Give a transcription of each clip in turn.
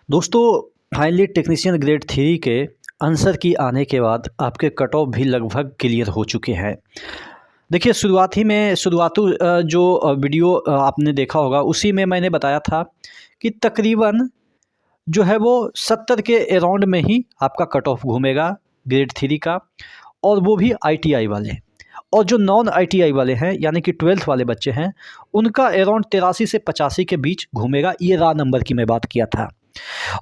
दोस्तों, finally technician grade 3 के answer की आने के बाद आपके कट ऑफ भी लगभग क्लियर हो चुके हैं। देखिए, शुरुआती जो वीडियो आपने देखा होगा, उसी में मैंने बताया था कि तकरीबन जो है वो 70 के अराउंड में ही आपका कट ऑफ घूमेगा ग्रेड 3 का, और वो भी आईटीआई वाले। और जो नॉन आईटीआई वाले हैं, यानी कि 12th वाले बच्चे हैं, उनका अराउंड 83 से 85 के बीच घूमेगा। ये रॉ नंबर की मैं बात किया था।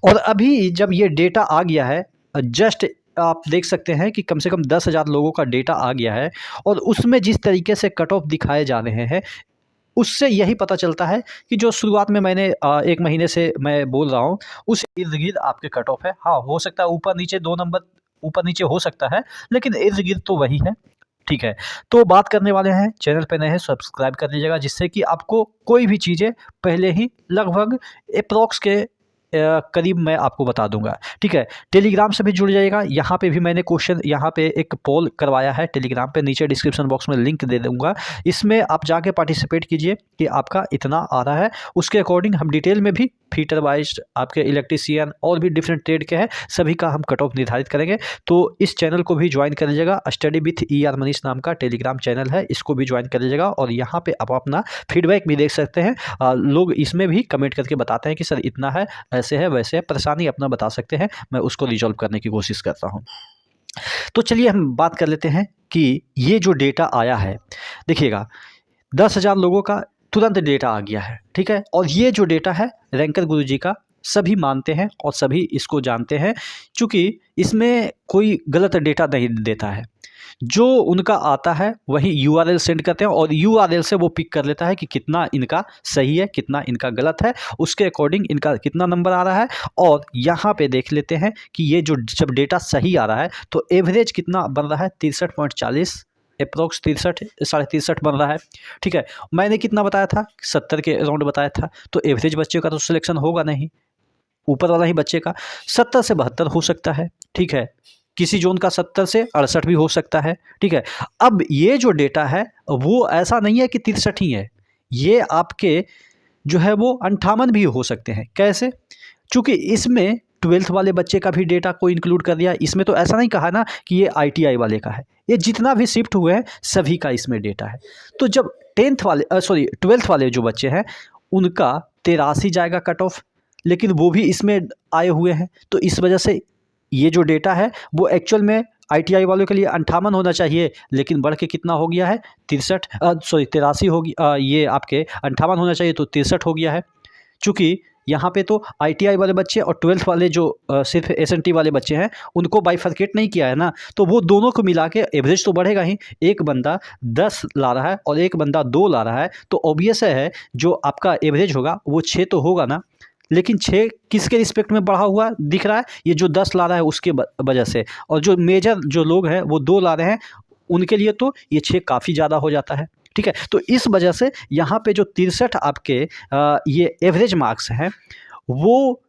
और अभी जब ये डेटा आ गया है, जस्ट आप देख सकते हैं कि कम से कम 10,000 लोगों का डेटा आ गया है, और उसमें जिस तरीके से कट ऑफ दिखाए जा रहे हैं, उससे यही पता चलता है कि जो शुरुआत में मैंने 1 महीने से मैं बोल रहा हूँ, उस इर्द-गिर्द आपके कट ऑफ है। हाँ, हो सकता है ऊपर-नीचे 2 नंबर ऊपर-नीचे हो सकता है, लेकिन इर्द-गिर्द तो वही है। ठीक है, तो बात करने वाले हैं, चैनल पे नए हैं सब्सक्राइब कर लीजिएगा, जिससे कि आपको कोई भी चीज़ें पहले ही लगभग एप्रॉक्स के करीब मैं आपको बता दूंगा। ठीक है, टेलीग्राम से भी जुड़ जाइएगा। यहाँ पे भी मैंने क्वेश्चन, यहाँ पे एक पोल करवाया है टेलीग्राम पे, नीचे डिस्क्रिप्शन बॉक्स में लिंक दे दूंगा। इसमें आप जाके पार्टिसिपेट कीजिए कि आपका इतना आ रहा है, उसके अकॉर्डिंग हम डिटेल में भी फीटर वाइज आपके इलेक्ट्रीशियन और भी डिफरेंट ट्रेड के हैं, सभी का हम कट ऑफ निर्धारित करेंगे। तो इस चैनल को भी ज्वाइन कर लीजिएगा। स्टडी विथ ER मनीष नाम का टेलीग्राम चैनल है, इसको भी ज्वाइन कर लीजिएगा। और यहाँ पे आप अपना फीडबैक भी देख सकते हैं। लोग इसमें भी कमेंट करके बताते हैं कि सर इतना है, ऐसे है, वैसे है, परेशानी अपना बता सकते हैं, मैं उसको रिजॉल्व करने की कोशिश करता हूँ। तो चलिए हम बात कर लेते हैं कि ये जो डेटा आया है, देखिएगा 10,000 लोगों का तुरंत डेटा आ गया है। ठीक है, और ये जो डेटा है रैंकर गुरुजी का, सभी मानते हैं और सभी इसको जानते हैं, चूँकि इसमें कोई गलत डेटा नहीं देता है। जो उनका आता है वही URL सेंड करते हैं, और URL से वो पिक कर लेता है कि कितना इनका सही है, कितना इनका गलत है, उसके अकॉर्डिंग इनका कितना नंबर आ रहा है। और यहाँ पे देख लेते हैं कि ये जो जब डेटा सही आ रहा है तो एवरेज कितना बन रहा है, 63.40, अप्रोक्स 63, 63.5 बन रहा है। ठीक है, मैंने कितना बताया था, 70 के अराउंड बताया था। तो एवरेज बच्चे का तो सिलेक्शन होगा नहीं, ऊपर वाला ही बच्चे का 70 से 72 हो सकता है। ठीक है, किसी जोन का 70 से 68 भी हो सकता है। ठीक है, अब ये जो डेटा है वो ऐसा नहीं है कि 63 ही है, ये आपके जो है वो 58 भी हो सकते हैं। कैसे? चूँकि इसमें 12th वाले बच्चे का भी डेटा को इंक्लूड कर दिया। इसमें तो ऐसा नहीं कहा ना कि ये ITI वाले का है, ये जितना भी शिफ्ट हुए हैं सभी का इसमें डेटा है। तो जब 12th वाले जो बच्चे हैं, उनका 83 जाएगा कट ऑफ, लेकिन वो भी इसमें आए हुए हैं। तो इस वजह से ये जो डेटा है वो एक्चुअल में ITI वालों के लिए 58 होना चाहिए, लेकिन बढ़ के कितना हो गया है, 83 हो गया। ये आपके 58 होना चाहिए, तो 63 हो गया है। चूँकि यहाँ पे तो ITI वाले बच्चे और 12th वाले जो सिर्फ SNT वाले बच्चे हैं, उनको बाइफरकेट नहीं किया है ना, तो वो दोनों को मिला के एवरेज तो बढ़ेगा ही। एक बंदा 10 ला रहा है और एक बंदा 2 ला रहा है, तो ऑब्वियस है जो आपका एवरेज होगा वो 6 तो होगा ना। लेकिन 6 किसके रिस्पेक्ट में बढ़ा हुआ दिख रहा है, ये जो 10 ला रहा है उसके वजह से। और जो मेजर जो लोग हैं वो 2 ला रहे हैं, उनके लिए तो ये 6 काफ़ी ज़्यादा हो जाता है। ठीक है, तो इस वजह से यहाँ पे जो 63 आपके ये एवरेज मार्क्स हैं, वो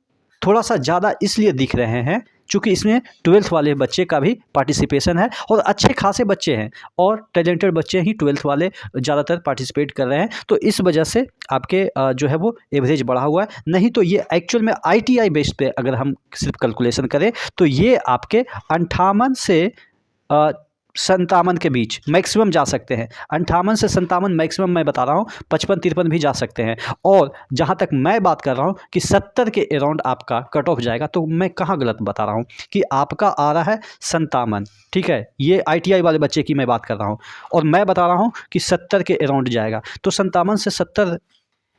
थोड़ा सा ज़्यादा इसलिए दिख रहे हैं चूँकि इसमें 12th वाले बच्चे का भी पार्टिसिपेशन है, और अच्छे खासे बच्चे हैं और टैलेंटेड बच्चे ही 12th वाले ज़्यादातर पार्टिसिपेट कर रहे हैं। तो इस वजह से आपके जो है वो एवरेज बढ़ा हुआ है। नहीं तो ये एक्चुअल में ITI बेस पे अगर हम सिर्फ कैलकुलेशन करें तो ये आपके 58 से 57 के बीच मैक्सिमम जा सकते हैं। 58 से 57 मैक्सिमम मैं बता रहा हूँ, 55-53 भी जा सकते हैं। और जहाँ तक मैं बात कर रहा हूँ कि 70 के अराउंड आपका कट ऑफ जाएगा, तो मैं कहाँ गलत बता रहा हूँ कि आपका आ रहा है 57। ठीक है, ये ITI वाले बच्चे की मैं बात कर रहा हूँ, और मैं बता रहा हूँ कि 70 के अराउंड जाएगा। तो 57 से 70,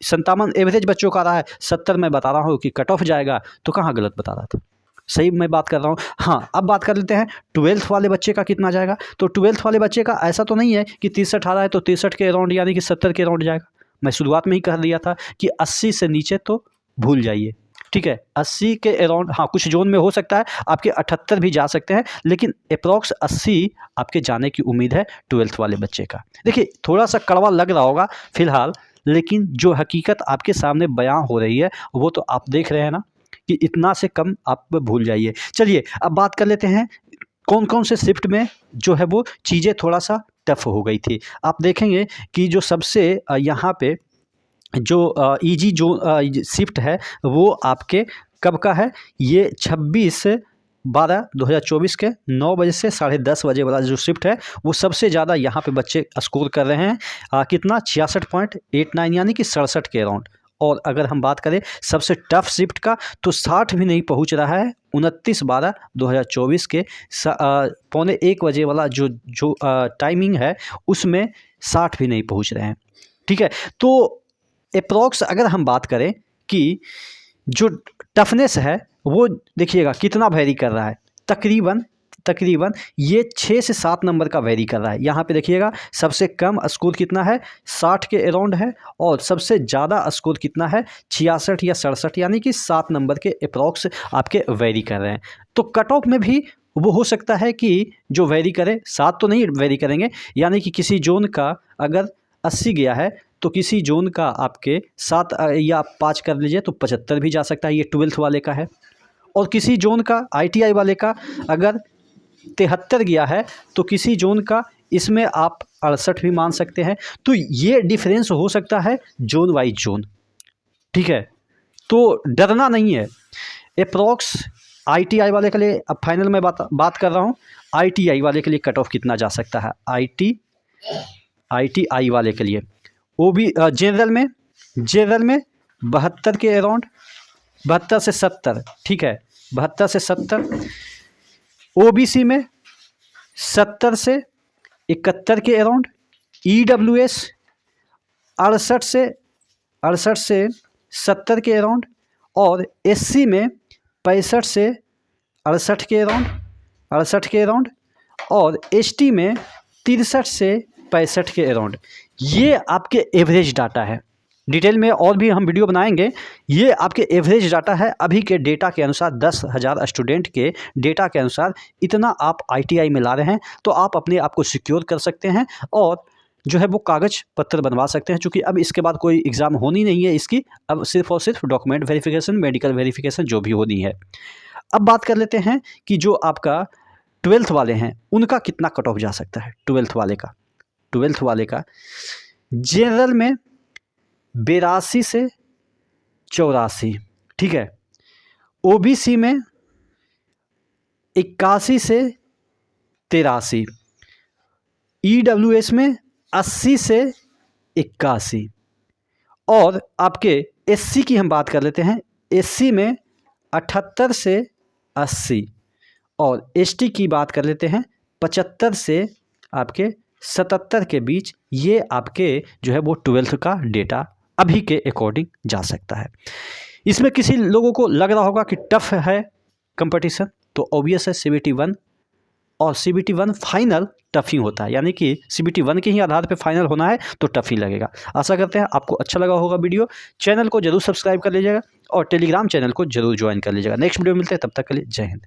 57 एवरेज बच्चों का आ रहा है, 70 मैं बता रहा हूँ कि कट ऑफ जाएगा, तो कहाँ गलत बता रहा था, सही मैं बात कर रहा हूँ। हाँ, अब बात कर लेते हैं 12th वाले बच्चे का कितना जाएगा। तो 12th वाले बच्चे का ऐसा तो नहीं है कि 63 आ रहा है तो 63 के अराउंड यानी कि 70 के अराउंड जाएगा। मैं शुरुआत में ही कह दिया था कि 80 से नीचे तो भूल जाइए। ठीक है, 80 के अराउंड, हाँ कुछ जोन में हो सकता है आपके 78 भी जा सकते हैं, लेकिन अप्रॉक्स 80 आपके जाने की उम्मीद है 12th वाले बच्चे का। देखिए, थोड़ा सा कड़वा लग रहा होगा फिलहाल, लेकिन जो हकीकत आपके सामने बयां हो रही है वो तो आप देख रहे हैं ना कि इतना से कम आप भूल जाइए। चलिए अब बात कर लेते हैं कौन कौन से शिफ्ट में जो है वो चीज़ें थोड़ा सा टफ हो गई थी। आप देखेंगे कि जो सबसे यहाँ पे जो ईजी जो शिफ्ट है वो आपके कब का है ये? 26/12/2024 के 9 बजे से 10:30 बजे वाला जो शिफ्ट है वो सबसे ज़्यादा यहाँ पे बच्चे स्कोर कर रहे हैं। कितना? 66.89 यानी कि 67 के अराउंड। और अगर हम बात करें सबसे टफ शिफ्ट का तो 60 भी नहीं पहुंच रहा है। 29/12/2024 के 12:45 बजे वाला जो टाइमिंग है उसमें 60 भी नहीं पहुंच रहे हैं। ठीक है, तो अप्रॉक्स अगर हम बात करें कि जो टफनेस है वो देखिएगा कितना वेरी कर रहा है। तकरीबन ये 6 से 7 नंबर का वेरी कर रहा है। यहाँ पे देखिएगा सबसे कम स्कोर कितना है? 60 के अराउंड है। और सबसे ज़्यादा स्कोर कितना है? 66 या 67 यानी कि 7 नंबर के अप्रॉक्स आपके वेरी कर रहे हैं। तो कट ऑफ में भी वो हो सकता है कि जो वेरी करे, 7 तो नहीं वेरी करेंगे, यानी कि किसी जोन का अगर 80 गया है तो किसी जोन का आपके 7 या 5 कर लीजिए तो 75 भी जा सकता है। ये 12th वाले का है। और किसी जोन का ITI वाले का अगर 73 गया है तो किसी जोन का इसमें आप 68 भी मान सकते हैं। तो ये डिफरेंस हो सकता है जोन वाइज जोन। ठीक है, तो डरना नहीं है। अप्रॉक्स ITI वाले के लिए अब फाइनल में बात कर रहा हूँ। ITI वाले के लिए कट ऑफ कितना जा सकता है? ITI वाले के लिए वो भी जनरल में 72 के अराउंड, 72 से 70। ठीक है, 72 से 70। OBC में 70 से 71 के अराउंड। EWS 68 से 70 के अराउंड। और SC में 65 से 68 के अराउंड। और ST में 63 से 65 के अराउंड। ये आपके एवरेज डाटा है। डिटेल में और भी हम वीडियो बनाएंगे। ये आपके एवरेज डाटा है अभी के डेटा के अनुसार। 10,000 स्टूडेंट के डेटा के अनुसार इतना आप ITI में ला रहे हैं तो आप अपने आप को सिक्योर कर सकते हैं और जो है वो कागज़ पत्र बनवा सकते हैं। चूँकि अब इसके बाद कोई एग्ज़ाम होनी नहीं है इसकी, अब सिर्फ और सिर्फ डॉक्यूमेंट वेरिफिकेशन, मेडिकल वेरिफिकेशन जो भी होनी है। अब बात कर लेते हैं कि जो आपका 12th वाले हैं उनका कितना कट ऑफ जा सकता है। 12th वाले का जनरल में 82 से 84। ठीक है, OBC में 81 से 83। EWS में 80 से 81। और आपके SC की हम बात कर लेते हैं। SC में 78 से 80। और ST की बात कर लेते हैं 75 से आपके 77 के बीच। ये आपके जो है वो 12th का डेटा अभी के अकॉर्डिंग जा सकता है। इसमें किसी लोगों को लग रहा होगा कि टफ है कंपटीशन, तो ऑब्वियस है CBT 1 और CBT 1 फाइनल टफ ही होता है। यानी कि CBT 1 के ही आधार पे फाइनल होना है तो टफ ही लगेगा। आशा करते हैं आपको अच्छा लगा होगा वीडियो। चैनल को जरूर सब्सक्राइब कर लीजिएगा और टेलीग्राम चैनल को जरूर ज्वाइन कर लीजिएगा। नेक्स्ट वीडियो में मिलते हैं, तब तक के लिए जय हिंद।